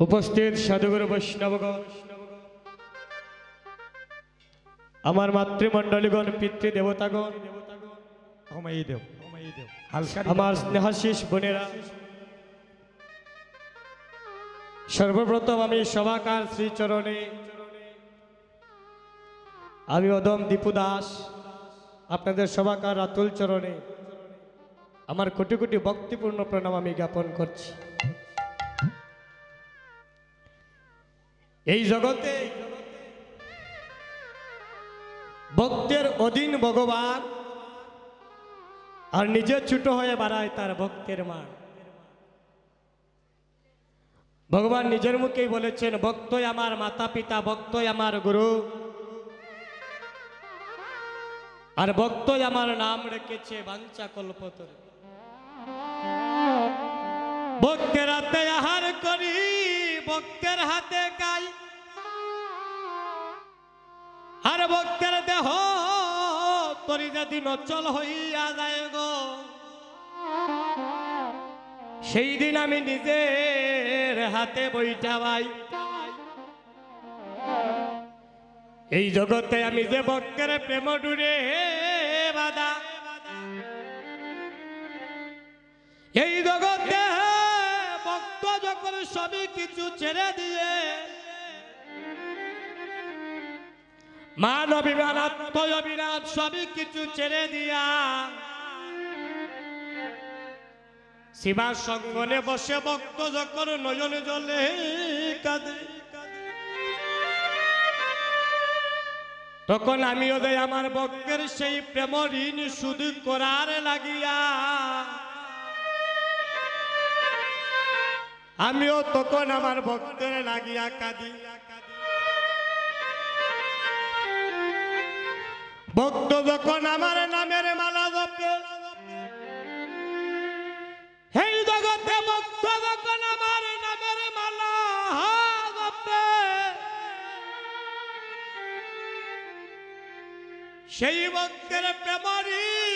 উপস্থিত সাধুগুরু বৈষ্ণবগণ, আমার মাতৃমণ্ডলীগণ, পিতৃদেবতাগণ, আমার স্নেহাশিস বোনেরা, সর্বপ্রথম আমি সভাকার শ্রীচরণে আমি অদম দীপু দাস আপনাদের সভাকার রাতুল চরণে আমার কোটি কোটি ভক্তিপূর্ণ প্রণাম আমি জ্ঞাপন করছি। এই জগতে ভক্তের অধীন ভগবান, আর নিজে ছোট হয়ে বাড়ায় তার ভক্তের মান। ভগবান নিজের মুখেই বলেছেন, ভক্তই আমার মাতা পিতা, ভক্তই আমার গুরু, আর ভক্তই আমার নাম রেখেছে বাঞ্ছা কল্পতরু। ভক্তের হাতে আহার করি, ভক্তের হাতে খাই, আর ভক্তের দেহ তরি যদি নচল হইয়া যায় গো, সেই দিন আমি নিজের হাতে বইটা পাই। এই জগতে আমি যে ভক্তের প্রেম ডুরে বাধা, এই জগতে ভক্ত যখন সবই কিছু ছেড়ে দিয়ে মান অভিমান আত্মঅভিমান সবই কিছু ছেড়ে দিয়া শিবার সঙ্গনে বসে ভক্ত যখন নয়ন জলে কাঁদে, তখন আমিও দেয় আমার ভক্তের সেই প্রেম ঋণ শুধু করার লাগিয়া, আমিও তখন আমার ভক্তের লাগিয়া কাঁদি। ভক্ত যখন আমার নামের মালা জপে, এই জগতে ভক্ত যখন আমার নামের মালা জপে, সেই ভক্তের প্রেম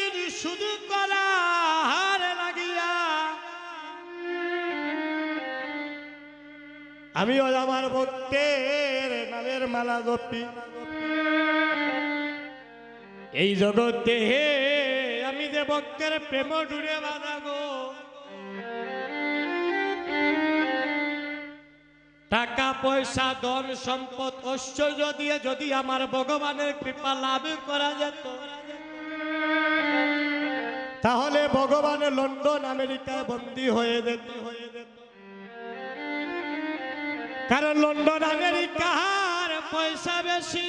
ঋণ শুধু করার লাগিয়া আমিও আমার ভক্তের নামের মালা জপি। এই জগতে আমি যে ভক্তের প্রেম ডুরে বাঁধা গো, টাকা পয়সা ধন সম্পদ ঐশ্বর্য দিয়ে যদি আমার ভগবানের কৃপা লাভ করা যেত, তাহলে ভগবান লন্ডন আমেরিকায় বন্দী হয়ে যেত। কারণ লন্ডন আমেরিকার পয়সা বেশি,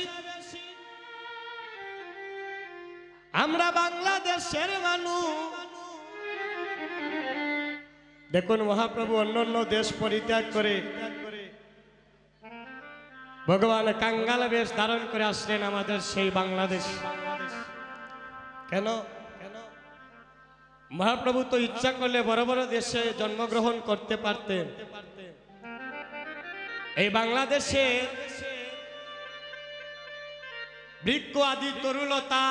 আমরা বাংলাদেশের মানুষ। দেখুন মহাপ্রভু অন্যান্য দেশ পরিত্যাগ করে ভগবান কাঙ্গাল বেশ ধারণ করে আসলেন আমাদের সেই বাংলাদেশ। কেন? মহাপ্রভু তো ইচ্ছা করলে বড় বড় দেশে জন্মগ্রহণ করতে পারতেন। এই বাংলাদেশে বৃক্ষ আদি তরুলতা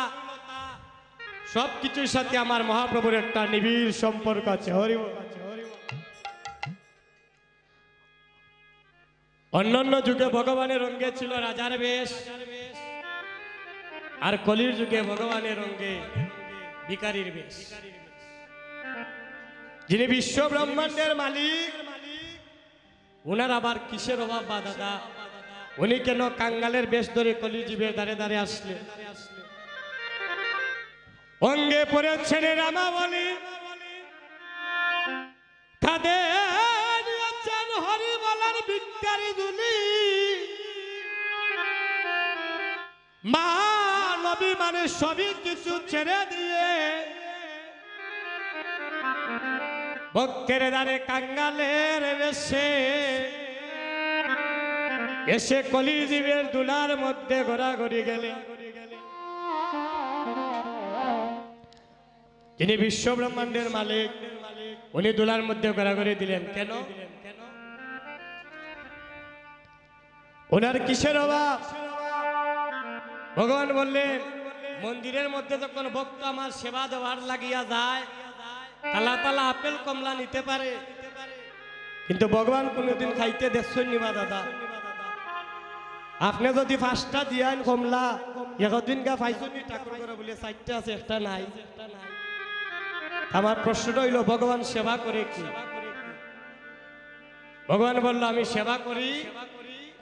সবকিছুর সাথে আমার মহাপ্রভুর একটা নিবিড় সম্পর্ক আছে। হরি বল। অন্যান্য যুগে ভগবানের রঙ্গে ছিল রাজার বেশ, আর কলির যুগে ভগবানের রঙ্গে ভিখারির বেশ। যিনি বিশ্ব ব্রহ্মাণ্ডের মালিক, উনার আবার কিসের অভাব বা দাদা? উনি কেন কাঙ্গালের বেশ ধরে কলিজীবের দ্বারে দ্বারে আসলে? অঙ্গে পড়েছেন রামাবলী, কাঁধে নিয়েছেন হরি বলার ভিখারি দুলি, মান অভিমানে সবই কিছু ছেড়ে দিয়ে ভক্তের দ্বারে কাঙ্গালের বেশে এসে কলিজীবের দুলার মধ্যে ঘোরাঘুরি গেলে। যিনি বিশ্ব ব্রহ্মাণ্ডের মালিক, উনি দুলার মধ্যে ঘোরাঘুরি দিলেন কেন? ওনার কিসের অভাব? ভগবান বললেন, মন্দিরের মধ্যে যখন ভক্ত আমার সেবা দেওয়ার লাগিয়া যায়, তালা তালা আপেল কমলা নিতে পারে, কিন্তু ভগবান কোনোদিন খাইতে দেখছেন নিবা দাদা। আপনি যদি 5টা দিয়ান কমলা একদিন গা পাইছনি ঠাকুর করে বলে 4টা আছে একটা নাই। আমার প্রশ্নটা হইল ভগবান সেবা করে কি? ভগবান বলল আমি সেবা করি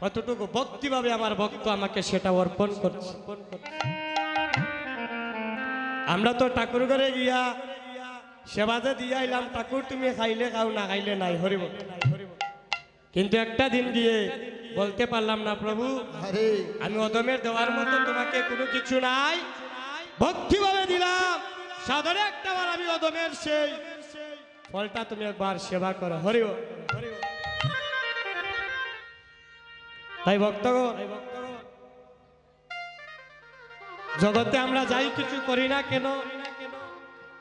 কতটুকু ভক্তিভাবে আমার ভক্ত আমাকে সেটা অর্পণ করছে। আমরা তো ঠাকুর ঘরে গিয়া সেবাতে দিয়ে আইলাম, ঠাকুর তুমি খাইলে খাও না খাইলে নাই, হরিব। কিন্তু একটা দিন গিয়ে বলতে পারলাম না প্রভু আমি অদমের দেওয়ার মতো তোমাকে কোনো কিছু নাই, ভক্তিভাবে দিলাম সাদরে একটাবার আমি অদমের সেই ফলটা তুমি একবার সেবা করো, হরিব। তাই ভক্তগণ জগতে আমরা যাই কিছু করি না কেন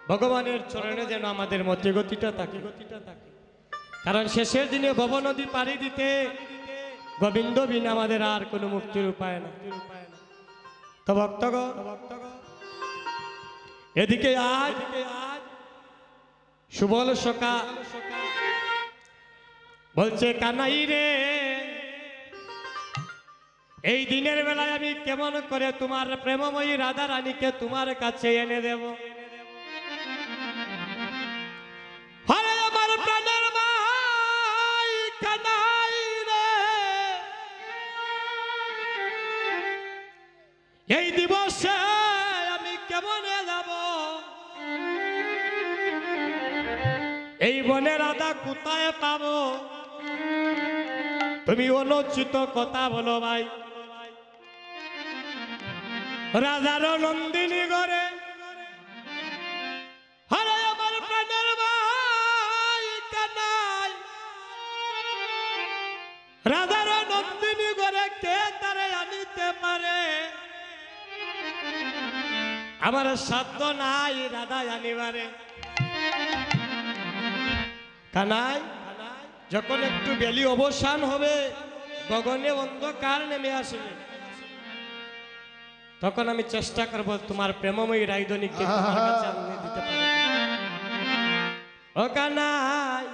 ভগবানের চরণে যেন আমাদের মধ্যে গতিটা থাকে। কারণ শেষের দিনে ভব নদী পাড়ি দিতে গোবিন্দ বিন আমাদের আর কোনো মুক্তির উপায় না। তো ভক্তগণ এদিকে আজ সুবল সখা বলছে কানাই রে এই দিনের বেলায় আমি কেমন করে তোমার প্রেমময়ী রাধা রানীকে তোমার কাছে এনে দেব। হরে আমার প্রাণের মাই কানাই রে এই দিবসে আমি কেমন যাব, এই বনে রাধা কোথায় পাবো? তুমি অনুচিত কথা বলো ভাই। রাজার নন্দিনী ঘরে হরে আমার প্রাণের ভাই কানাই, রাজার নন্দিনী ঘরে কে তারে আনিতে পারে? আমার সাধ্য নাই রাধা আনিবারে। কানাই যখন একটু বেলি অবসান হবে গগনে অন্ধকার নেমে আসবে তখন আমি চেষ্টা করব তোমার প্রেমময়ী রাইদনিকে তোমার কাছে আনিয়ে দিতে পারব। ও কানাই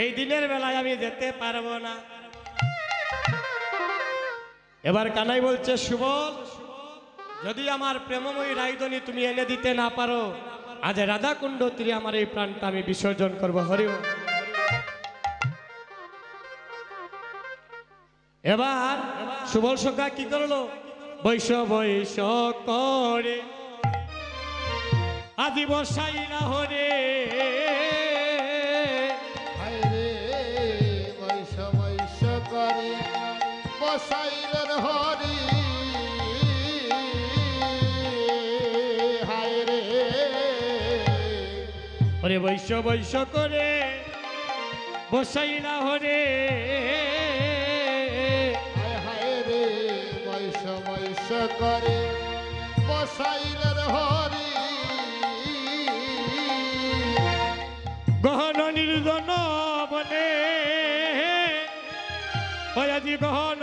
এই দিনের বেলায় আমি যেতে পারবো না। এবার কানাই বলছে সুবল যদি আমার প্রেমময়ী রাইদনি তুমি এনে দিতে না পারো আজ রাধা কুণ্ড তীরে আমার এই প্রাণটা আমি বিসর্জন করবো, হরি বল। এবার সুবল সখা কি করলো? বৈশ বৈশ করে আজি বসাই না হরে বৈশ বৈশ করে বসাইলেন হরি হায় রে। হরে বৈশ বৈশ করে বসাই না হরে করে বসাইলেন হরি গহন নির্জন বনে আজি গহন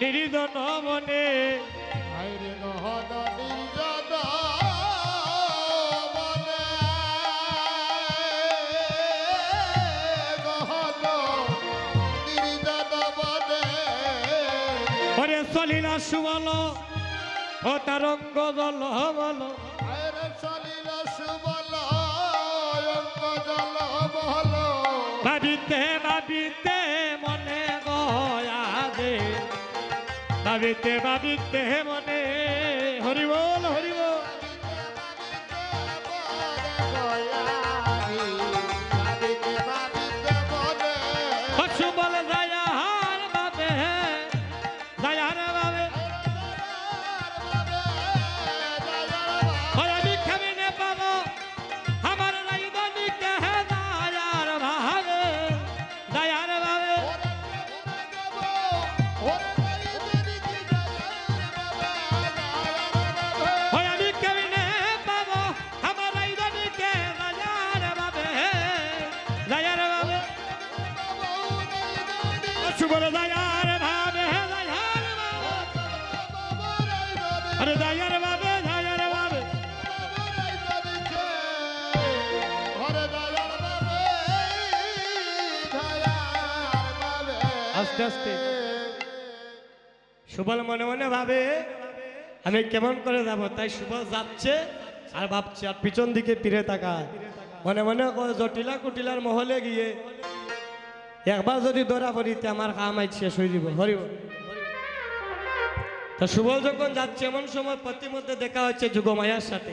নির্জন বনে হায়রে গহন নির্জন বনে গহন নির্জন বনে ওরে চলিলা সুবল ও তারঙ্গ জল বল আরে চলিলা সুবল অঙ্গ জল বল ভাবিতে ভাবিতে মনে গয়া দে ভাবিতে ভাবিতে মনে হরি বল হরি বল। সুবল দয়ার বাবে দয়ার বাবে আমি কেমনে পাবো আমার রাইদনিকে দয়ার ভাবে দয়ার ভাবে আমি কেমনে পাবো আমার রাইদনিকে দয়ার ভাবে দয়ার ভাবে সুবল দয়ার ভাবে দয়ার ভাবে আরে দয়ার ভাবে দয়ার ভাবে আস্তে আস্তে সুবল মনে মনে ভাবে আমি কেমন করে যাব, তাই সুবল যাচ্ছে আর ভাবছে আর পিছন দিকে ফিরে তাকায়, মনে মনে কয় জটিলা কুটিলার মহলে গিয়ে একবার যদি ধরা পড়িতে আমার কাম আজ শেষ হয়ে যাব। হরিব। তো সুবল যখন যাচ্ছে এমন সময় প্রতিমধ্যে দেখা হচ্ছে যুগমায়ার সাথে।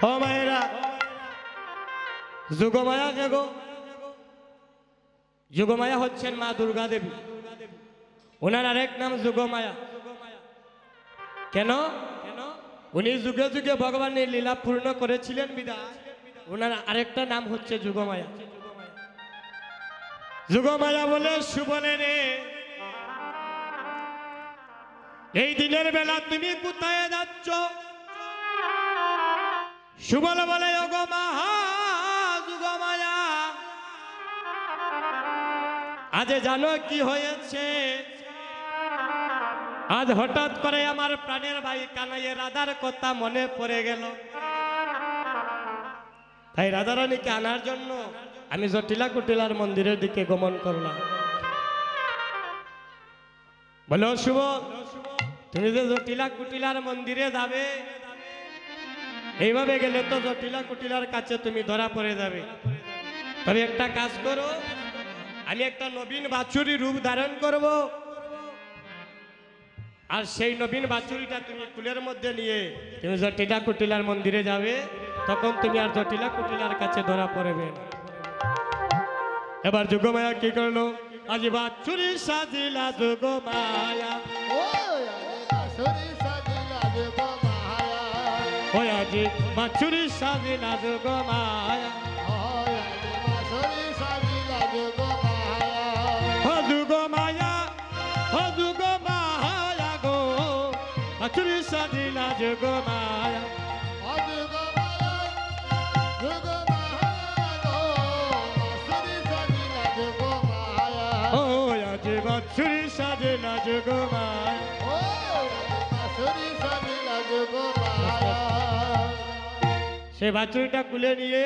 ও মায়েরা, যুগমায়া কে গো? যুগমায়া হচ্ছেন মা দুর্গা দেবী। ওনার আরেক নাম যুগমায়া। কেন? উনি যুগে যুগে ভগবানের লীলা পূর্ণ করেছিলেন বিধায় ওনার আরেকটা নাম হচ্ছে যুগমায়া। যুগমায়া বলে সুবলের এই দিনের বেলা তুমি কোথায় যাচ্ছ? সুবল বলে ওগো মহা যুগমায়া, আজ জানো কি হয়েছে? আজ হঠাৎ করে আমার প্রাণের ভাই কানাইয়ে রাধার কথা মনে পড়ে গেল। তাই রাধারানীকে আনার জন্য আমি জটিলা কুটিলার মন্দিরের দিকে গমন করলাম। বলো শুভ, তুমি যে জটিলা কুটিলার মন্দিরে যাবে, এইভাবে গেলে তো জটিলা কুটিলার কাছে তুমি ধরা পড়ে যাবে। তবে একটা কাজ করো, আমি একটা নবীন বাছুরি রূপ ধারণ করব, আর সেই নবীন বাছুরিটা তুমি কুলের মধ্যে নিয়ে তুমি জটিলা কুটিলার মন্দিরে যাবে, তখন তুমি আর জটিলা কুটিলার কাছে ধরা পড়বে না। এবার যুগমায়া কি করলো? আজ বাছুরি সাজিলা যুগমায়া, ওই আজ বাছুরি সাজিলা যুগমায়া, ও যুগমায়া, ও যুগমায়া গো, বাছুরি সাজিলা যুগমায়া, ও আজ বাছুরি সাজিলা যুগমায়া। সে বাছুরিটা কুলে নিয়ে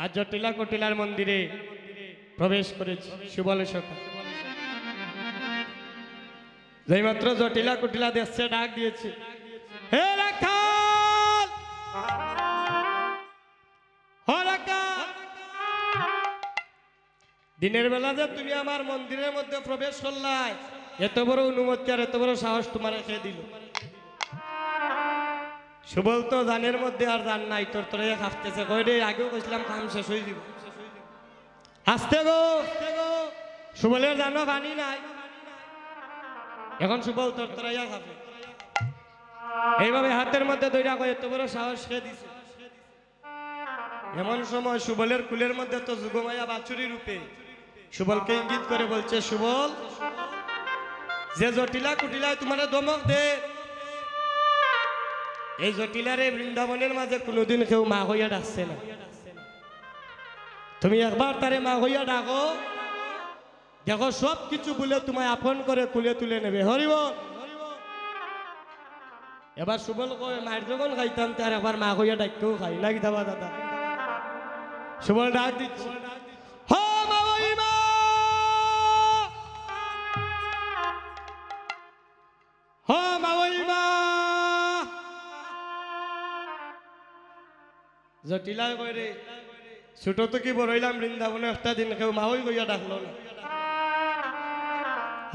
আজ জটিলা কুটিলার মন্দিরে প্রবেশ করেছে সুবলের সখা। যেই মাত্র জটিলা কুটিলা দেখছে, ডাক দিয়েছে, হে রাখাল, ও রাখাল, দিনের বেলা যে তুমি আমার মন্দিরের মধ্যে প্রবেশ করলাই, এত বড় অনুমতি আর এত বড় সাহস তোমার খেয়ে দিল। সুবল তো জানের মধ্যে আর জান নাই, তোর তোরে হাসতেছে, কই রে আগেও কইছিলাম কাম শেষ হয়ে যাব। আসতে গো সুবলের জানো পানি নাই, এখন সুবল তোর তোরাইয়া খাবে। এইভাবে হাতের মধ্যে দইরা কই এত বড় সাহস সে দিছে। এমন সময় সুবলের কুলের মধ্যে তো যুগমায়া বাছুরি রূপে সুবলকে ইঙ্গিত করে বলছে, সুবল, যে জটিলা কুটিলায় তোমার দমক দে, এই জটিলারে বৃন্দাবনের মাঝে কোনোদিন কেউ মা হইয়া ডাকছে না। তুমি একবার তারে মা হইয়া ডাকো, দেখো সব কিছু বলে তোমায় আপন করে কুলে তুলে নেবে। হরিব। এবার সুবল কয়, মায়ের যখন খাইতাম তার একবার মা হইয়া ডাকতেও খাই না কি দাবা দাদা। সুবল ডাক দিচ্ছে, হ মা ওই মা, হ মা ওই মা। জটিলায় কয়, রে ছোট তো কি বড় হইলাম, বৃন্দাবনে একটা দিন কেউ মা হই গইয়া ডাকলো না।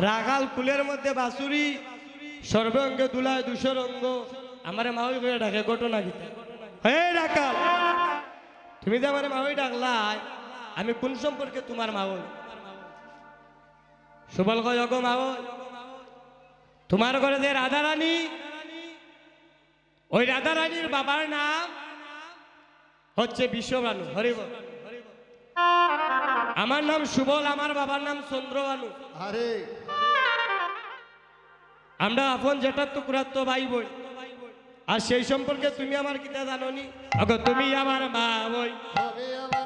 রাগাল কুলের মধ্যে বাছুরি, সর্বাঙ্গে দুলায় দুশোর অঙ্গ, আমারে মা হই গইয়া ডাকে, ঘটনা গীতা। হে রাখাল, তুমি যে আমারে মা হই ডাকলাই, আমি কোন সম্পর্কে তোমার মা হই? সুবল কয়, অগো মা হই, তোমার ঘরে যে রাধারানী, ওই রাধারানীর বাবার নাম হচ্ছে বিশ্ববানু। হরিব। আমার নাম সুবল, আমার বাবার নাম চন্দ্রবানু। আরে আমরা আপন জেঠার তো কুরাত্ত ভাই বই, আর সেই সম্পর্কে তুমি আমার কিতা জানো নি? তুমি আমার মা বই। তুমি আমার